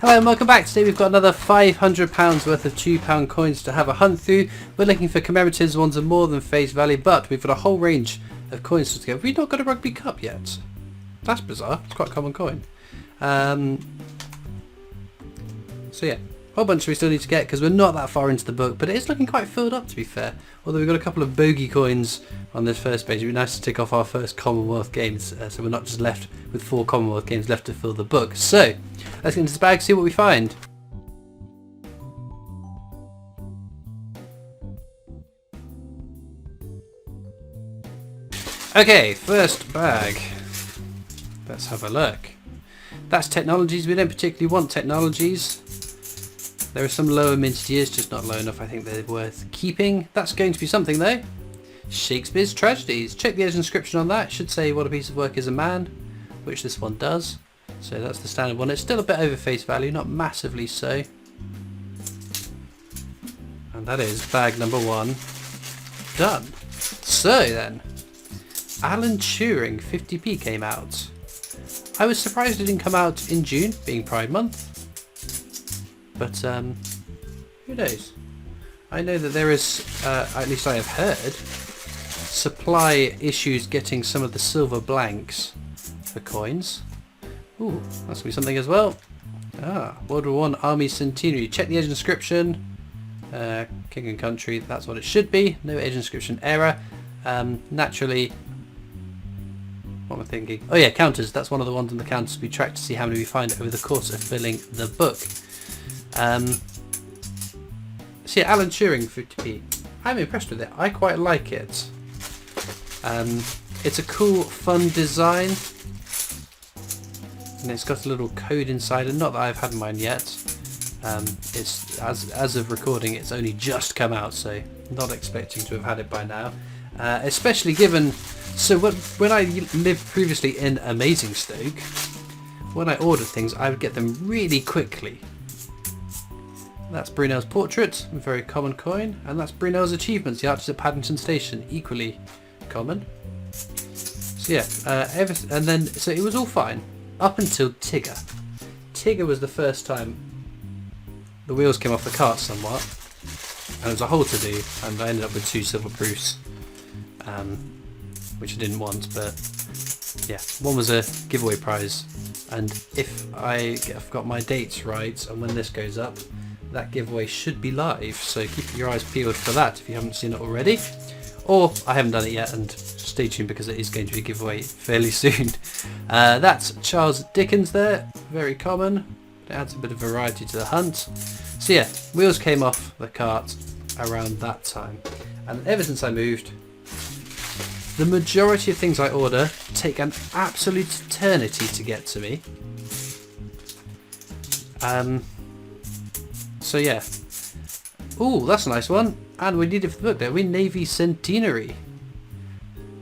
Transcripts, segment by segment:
Hello and welcome back. Today we've got another £500 worth of £2 coins to have a hunt through. We're looking for commemoratives, ones are more than face value, but we've got a whole range of coins to get. We've not got a rugby cup yet. That's bizarre. It's quite a common coin. So yeah, a whole bunch we still need to get because we're not that far into the book, but it is looking quite filled up to be fair. Although we've got a couple of bogey coins on this first page. It'd be nice to tick off our first Commonwealth Games, so we're not just left with 4 Commonwealth Games left to fill the book. So let's get into this bag, see what we find. Okay, first bag. Let's have a look. That's technologies. We don't particularly want technologies. There are some lower minted years, just not low enough. I think they're worth keeping. That's going to be something though. Shakespeare's Tragedies. Check the edge inscription on that. It should say what a piece of work is a man, which this one does. So that's the standard one. It's still a bit over face value, not massively so. And that is bag number 1 done. So then, Alan Turing 50p came out. I was surprised it didn't come out in June, being Pride Month. But who knows? I know that there is, at least I have heard, supply issues getting some of the silver blanks for coins. Ooh, that's going to be something as well. Ah, World War I Army Centenary. Check the edge inscription. King and country, that's what it should be. No edge inscription error. Naturally, what am I thinking? Oh yeah, counters. That's one of the ones on the counters we track to see how many we find over the course of filling the book. So yeah, Alan Turing 50p. I'm impressed with it. I quite like it. It's a cool, fun design. And it's got a little code inside, and not that I've had mine yet. It's as of recording, it's only just come out, so not expecting to have had it by now. Especially given, so when I lived previously in Amazingstoke, when I ordered things, I would get them really quickly. That's Brunel's Portrait, a very common coin, and that's Brunel's Achievements, the Archers at Paddington Station, equally common. So yeah, and then so it was all fine up until Tigger. Tigger was the first time the wheels came off the cart somewhat, and it was a whole to do, and I ended up with 2 silver proofs, which I didn't want, but yeah, one was a giveaway prize, and if I've got my dates right and when this goes up, that giveaway should be live, so keep your eyes peeled for that if you haven't seen it already, or I haven't done it yet, and stay tuned because it is going to be a giveaway fairly soon. That's Charles Dickens there, very common. It adds a bit of variety to the hunt. So yeah, wheels came off the cart around that time, and ever since I moved, the majority of things I order take an absolute eternity to get to me. So yeah. Ooh, that's a nice one. And we need it for the book there. We Navy Centenary.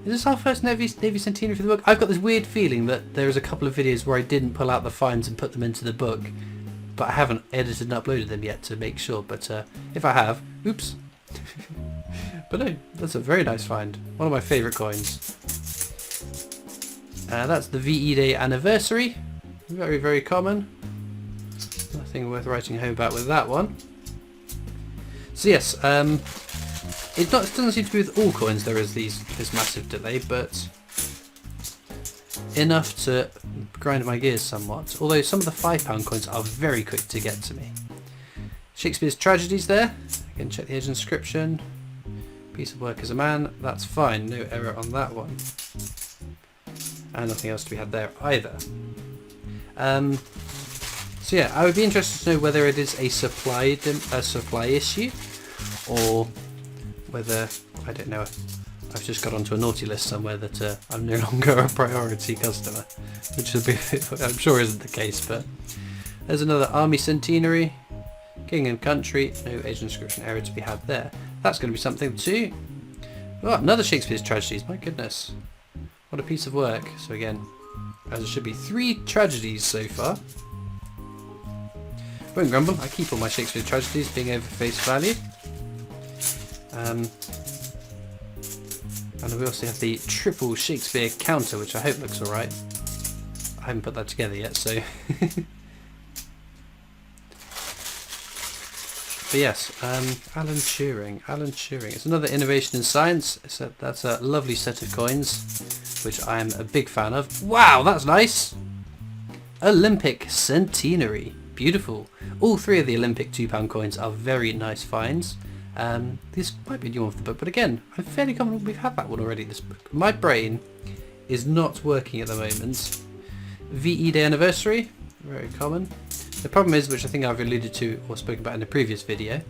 Is this our first Navy Centenary for the book? I've got this weird feeling that there's a couple of videos where I didn't pull out the finds and put them into the book, but I haven't edited and uploaded them yet to make sure. But if I have, oops. But no, that's a very nice find. One of my favourite coins. That's the VE Day Anniversary. Very, very common. Nothing worth writing home about with that one. So yes, it doesn't seem to be with all coins there is this massive delay, but enough to grind my gears somewhat. Although some of the £5 coins are very quick to get to me. Shakespeare's Tragedies there. Again, check the edge inscription. Piece of work as a man. That's fine. No error on that one. And nothing else to be had there either. So yeah, I would be interested to know whether it is a supply issue, or whether, I don't know, I've just got onto a naughty list somewhere that I'm no longer a priority customer, which would be, I'm sure isn't the case. But there's another Army Centenary, King and Country, no edge inscription error to be had there. That's going to be something too. Oh, another Shakespeare's Tragedies, my goodness. What a piece of work. So again, as it should be, 3 tragedies so far. Won't grumble, I keep all my Shakespeare Tragedies being over face value. And we also have the triple Shakespeare counter, which I hope looks alright. I haven't put that together yet, so But yes, Alan Turing. Alan Turing. It's another innovation in science. That's a lovely set of coins, which I'm a big fan of. Wow, that's nice! Olympic Centenary. Beautiful. All three of the Olympic £2 coins are very nice finds. This might be a new one for the book, but again, I'm fairly confident we've had that one already, this book. My brain is not working at the moment. VE Day Anniversary. Very common. The problem is, which I think I've alluded to or spoken about in a previous video,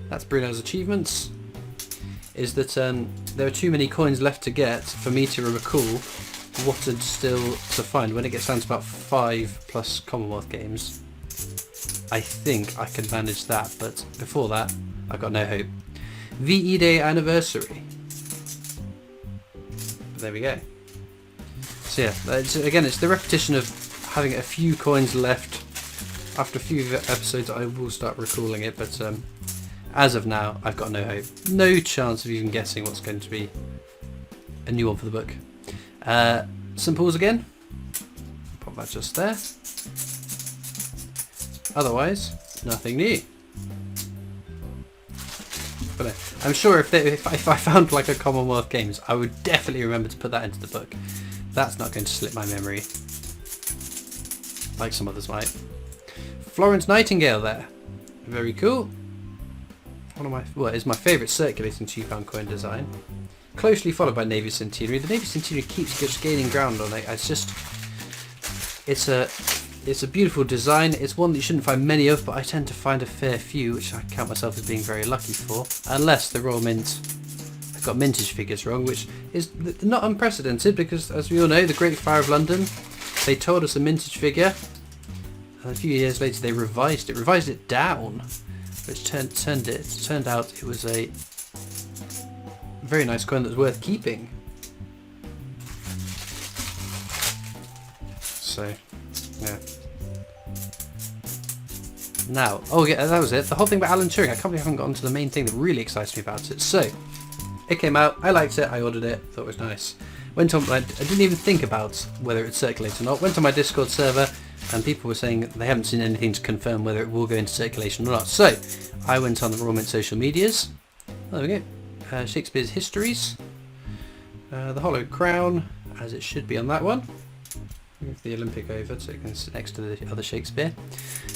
that's Bruno's achievements, is that there are too many coins left to get for me to recall what are still to find. When it gets down to about 5 plus Commonwealth games, I think I can manage that, but before that, I've got no hope. VE Day Anniversary. But there we go. So yeah, it's the repetition of having a few coins left. After a few episodes I will start recalling it, but as of now I've got no hope. No chance of even guessing what's going to be a new one for the book. St Paul's again. Pop that just there. Otherwise, nothing new. But I'm sure if I found like a Commonwealth Games, I would definitely remember to put that into the book. That's not going to slip my memory, like some others might. Florence Nightingale there. Very cool. Is my favourite circulating £2 coin design. Closely followed by Navy Centenary. The Navy Centenary keeps just gaining ground on it. It's a beautiful design. It's one that you shouldn't find many of, but I tend to find a fair few, which I count myself as being very lucky for. Unless the Royal Mint have got mintage figures wrong, which is not unprecedented because, as we all know, the Great Fire of London, they told us a mintage figure. And a few years later they revised it down, which turned out it was a very nice coin that was worth keeping. So, yeah. Now, oh yeah, that was it. The whole thing about Alan Turing, I can't believe I haven't gotten to the main thing that really excites me about it. So, it came out, I liked it, I ordered it, thought it was nice. Went on, I didn't even think about whether it would circulate or not. Went on my Discord server, and people were saying they haven't seen anything to confirm whether it will go into circulation or not. So, I went on the Royal Mint social medias. There we go. Shakespeare's Histories. The Hollow Crown, as it should be on that one. Move the Olympic over so it can sit next to the other Shakespeare.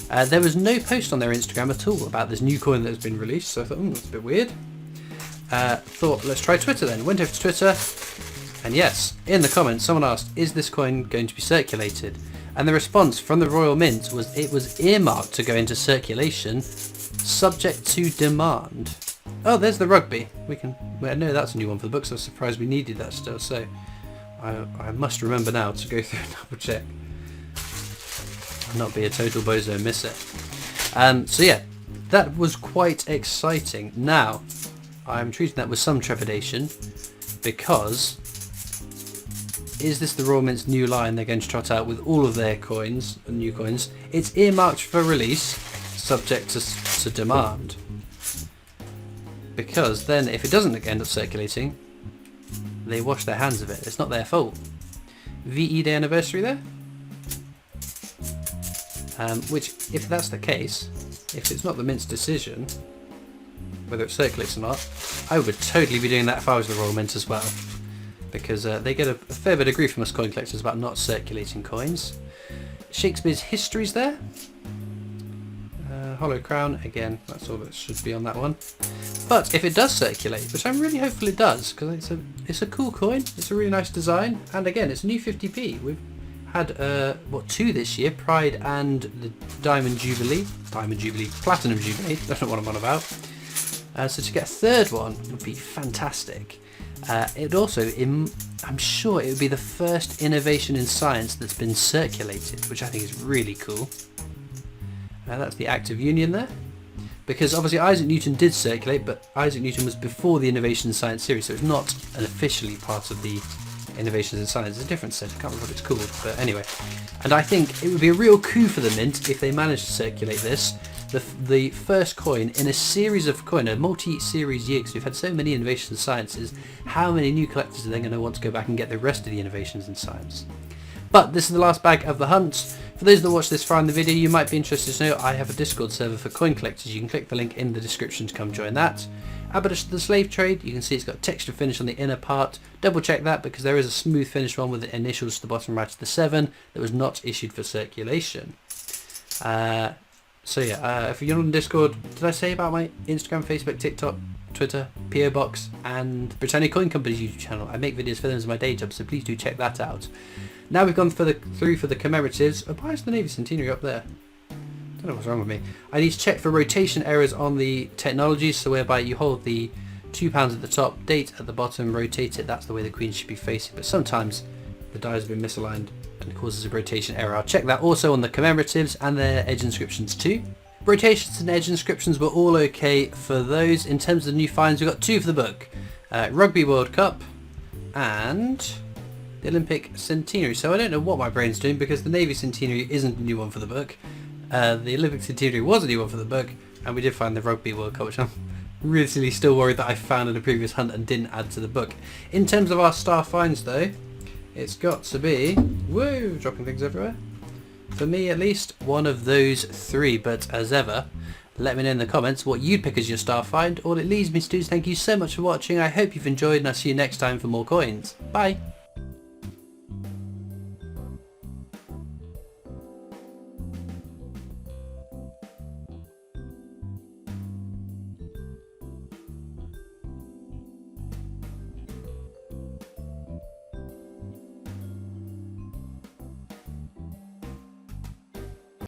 There was no post on their Instagram at all about this new coin that has been released, so I thought, that's a bit weird. Thought, let's try Twitter then. Went over to Twitter, and yes, in the comments someone asked, is this coin going to be circulated? And the response from the Royal Mint was it was earmarked to go into circulation, subject to demand. Oh, there's the rugby. I know that's a new one for the book, so I was surprised we needed that still, so I must remember now to go through and double check. Not be a total bozo and miss it. So yeah, that was quite exciting. Now, I'm treating that with some trepidation, because is this the Royal Mint's new line they're going to trot out with all of their coins, new coins? It's earmarked for release, subject to demand. Because then, if it doesn't end up circulating, they wash their hands of it. It's not their fault. VE Day Anniversary there. Which, if that's the case, if it's not the Mint's decision whether it circulates or not, I would totally be doing that if I was the Royal Mint as well. Because they get a fair bit of grief from us coin collectors about not circulating coins. Shakespeare's Histories there. Hollow Crown, again, that's all that should be on that one. But if it does circulate, which I'm really hopeful it does, because it's a cool coin, it's a really nice design, and again, it's a new 50p. We've had, two this year, Pride and the Platinum Jubilee, that's not what I'm on about. So to get a third one would be fantastic. It also, I'm sure it would be the first innovation in science that's been circulated, which I think is really cool. That's the Act of Union there. Because obviously Isaac Newton did circulate, but Isaac Newton was before the Innovation in Science series, so it's not an officially part of the Innovations in Science. It's a different set, I can't remember what it's called, but anyway. And I think it would be a real coup for the Mint if they managed to circulate this. The first coin in a series of coin, a multi-series year, because we've had so many innovations in sciences, how many new collectors are then going to want to go back and get the rest of the innovations in science? But this is the last bag of the hunt. For those that watch this far in the video, you might be interested to know I have a Discord server for coin collectors. You can click the link in the description to come join that. Abolition of the slave trade, you can see it's got a texture finish on the inner part. Double check that because there is a smooth finish one with the initials to the bottom right of the 7 that was not issued for circulation. So yeah, if you're on Discord, did I say about my Instagram, Facebook, TikTok, Twitter, PO Box and Britannia Coin Company's YouTube channel? I make videos for them as my day job, so please do check that out. Now we've gone through for the commemoratives. Oh, why is the Navy Centenary up there? I don't know what's wrong with me. I need to check for rotation errors on the technology, so whereby you hold the £2 at the top, date at the bottom, rotate it, that's the way the Queen should be facing, but sometimes the dials have been misaligned and it causes a rotation error. I'll check that also on the commemoratives and their edge inscriptions too. Rotations and edge inscriptions were all okay for those. In terms of the new finds, we've got 2 for the book. Rugby World Cup and the Olympic Centenary. So I don't know what my brain's doing because the Navy Centenary isn't a new one for the book. The Olympic Centenary was a new one for the book, and we did find the Rugby World Cup, which I'm really still worried that I found in a previous hunt and didn't add to the book. In terms of our star finds though, it's got to be, whoa, dropping things everywhere. For me at least, one of those 3, but as ever, let me know in the comments what you'd pick as your star find. All it leaves me to do is thank you so much for watching. I hope you've enjoyed and I'll see you next time for more coins. Bye!